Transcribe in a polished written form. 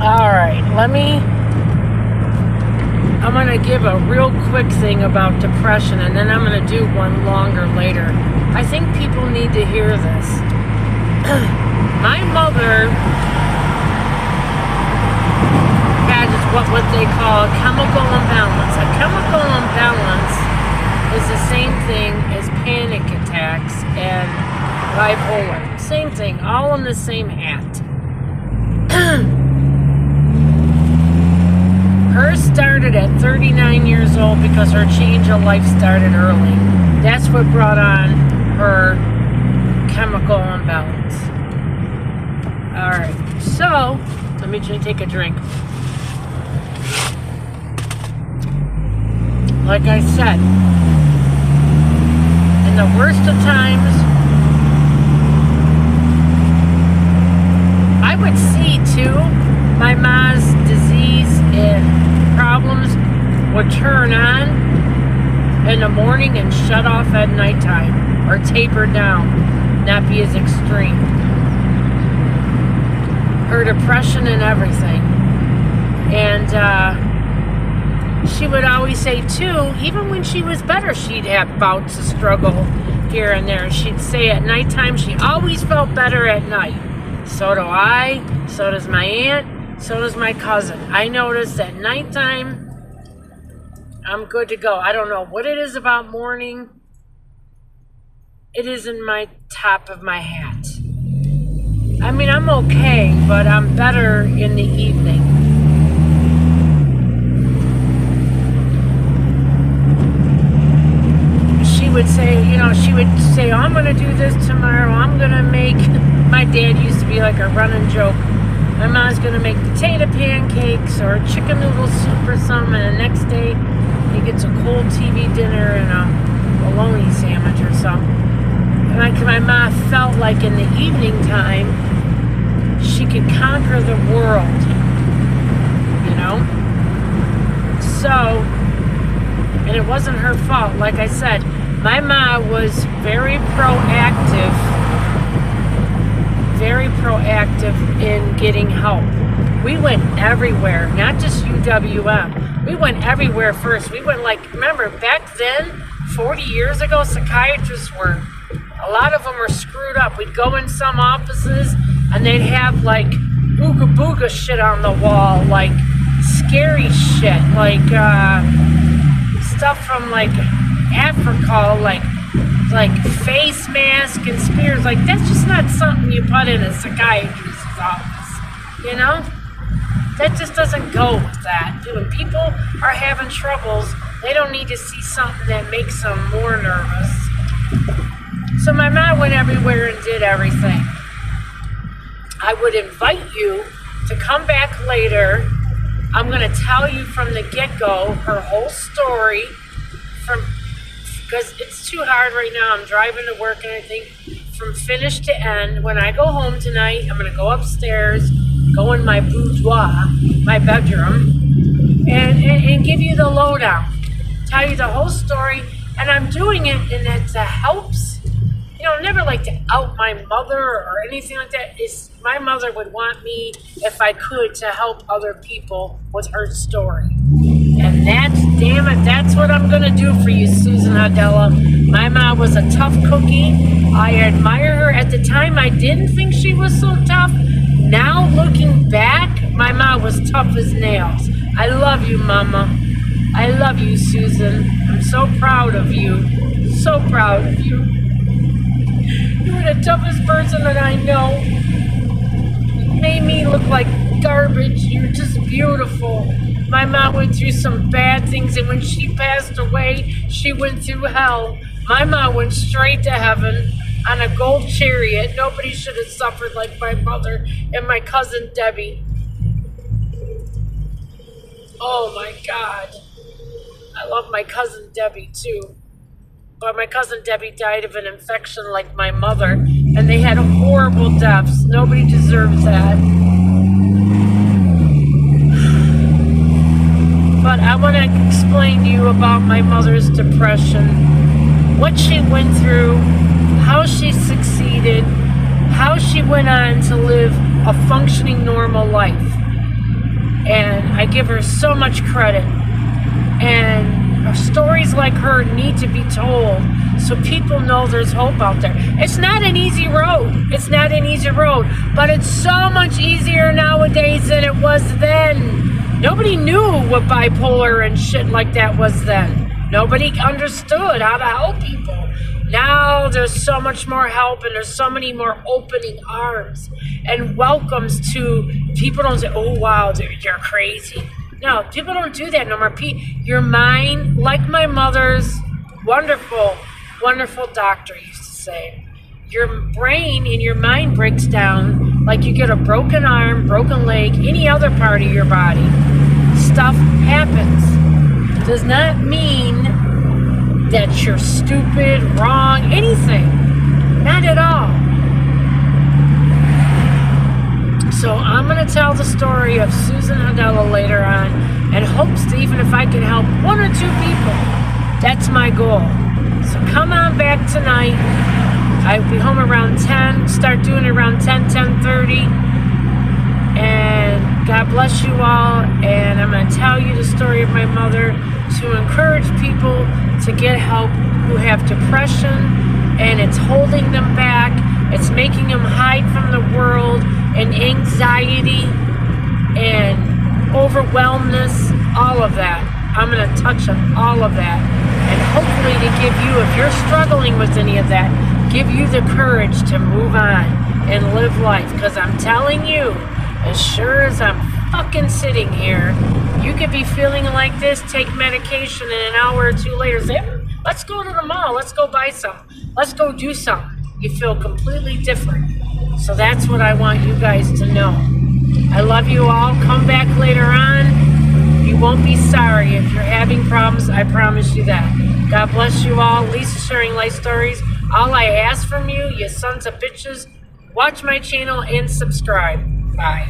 Alright, I'm going to give a real quick thing about depression, and then I'm going to do one longer later. I think people need to hear this. My mother had what they call a chemical imbalance. A chemical imbalance is the same thing as panic attacks and bipolar. Same thing, all in the same hat. Hers started at 39 years old because her change of life started early. That's what brought on her chemical imbalance. Alright, so let me take a drink. Like I said, in the worst of times, I would see too, my ma's disease and problems would turn on in the morning and shut off at nighttime, or taper down, not be as extreme. Her depression and everything. And she would always say too, even when she was better, she'd have bouts of struggle here and there. She'd say at nighttime she always felt better at night. So do I, so does my aunt, so does my cousin. I noticed at nighttime, I'm good to go. I don't know what it is about morning. It isn't my top of my hat. I mean, I'm okay, but I'm better in the evening. She would say, oh, I'm going to do this tomorrow. I'm going to make, my dad used to be like a running joke. My mom's going to make potato pancakes or chicken noodle soup or something, and the next day he gets a cold TV dinner and a bologna sandwich or something. And my mom felt like in the evening time, she could conquer the world, you know? So, and it wasn't her fault. Like I said, my mom was very proactive in getting help. We went everywhere, not just UWM. We went everywhere first. We went remember, back then, 40 years ago, psychiatrists were, a lot of them were screwed up. We'd go in some offices and they'd have booga booga shit on the wall, scary shit, stuff from Africa, like face mask and spears. That's just not something you put in a psychiatrist's office, you know? That just doesn't go with that. When people are having troubles, they don't need to see something that makes them more nervous. So my mom went everywhere and did everything. I would invite you to come back later. I'm going to tell you from the get-go her whole story, because it's too hard right now. I'm driving to work and I think from finish to end. When I go home tonight, I'm going to go upstairs, go in my boudoir, my bedroom, and give you the lowdown. Tell you the whole story. And I'm doing it, and it helps. I never like to out my mother or anything like that. My mother would want me, if I could, to help other people with her story. And that's what I'm going to do for you, Susan Hadella. My mom was a tough cookie. I admire her. At the time, I didn't think she was so tough. Now, looking back, my mom was tough as nails. I love you, Mama. I love you, Susan. I'm so proud of you. So proud of you. You were the toughest person that I know. You made me look like garbage. You're just beautiful. My mom went through some bad things, and when she passed away, she went through hell. My mom went straight to heaven on a gold chariot. Nobody should have suffered like my mother and my cousin Debbie. Oh my God. I love my cousin Debbie too. But my cousin Debbie died of an infection like my mother, and they had horrible deaths. Nobody deserves that. But I want to explain to you about my mother's depression, what she went through, how she succeeded, how she went on to live a functioning normal life. I give her so much credit. And stories like her need to be told so people know there's hope out there. It's not an easy road. It's not an easy road, but it's so much easier nowadays than it was then. Nobody knew what bipolar and shit like that was then. Nobody understood how to help people. Now there's so much more help, and there's so many more opening arms and welcomes to people. Don't say, oh wow, you're crazy. No, people don't do that no more. Your mind, like my mother's wonderful, wonderful doctor used to say, your brain and your mind breaks down like you get a broken arm, broken leg, any other part of your body. Stuff happens. Does not mean that you're stupid, wrong, anything. Not at all. So I'm going to tell the story of Susan Hadella later on, and hopes to, even if I can help one or two people, that's my goal. So come on back tonight. I'll be home around 10, start doing it around 10:30. And God bless you all. And I'm going to tell you the story of my mother to encourage people to get help who have depression, and it's holding them back. It's making them hide from the world, and anxiety and overwhelmness, all of that. I'm going to touch on all of that. And hopefully to give you, if you're struggling with any of that, give you the courage to move on and live life. Because I'm telling you, as sure as I'm fucking sitting here, you could be feeling like this, take medication, and an hour or two later say, let's go to the mall, let's go buy something, let's go do something. You feel completely different. So that's what I want you guys to know. I love you all. Come back later on. You won't be sorry if you're having problems. I promise you that. God bless you all. Lisa Sharing Life Stories. All I ask from you, you sons of bitches, watch my channel and subscribe. Bye.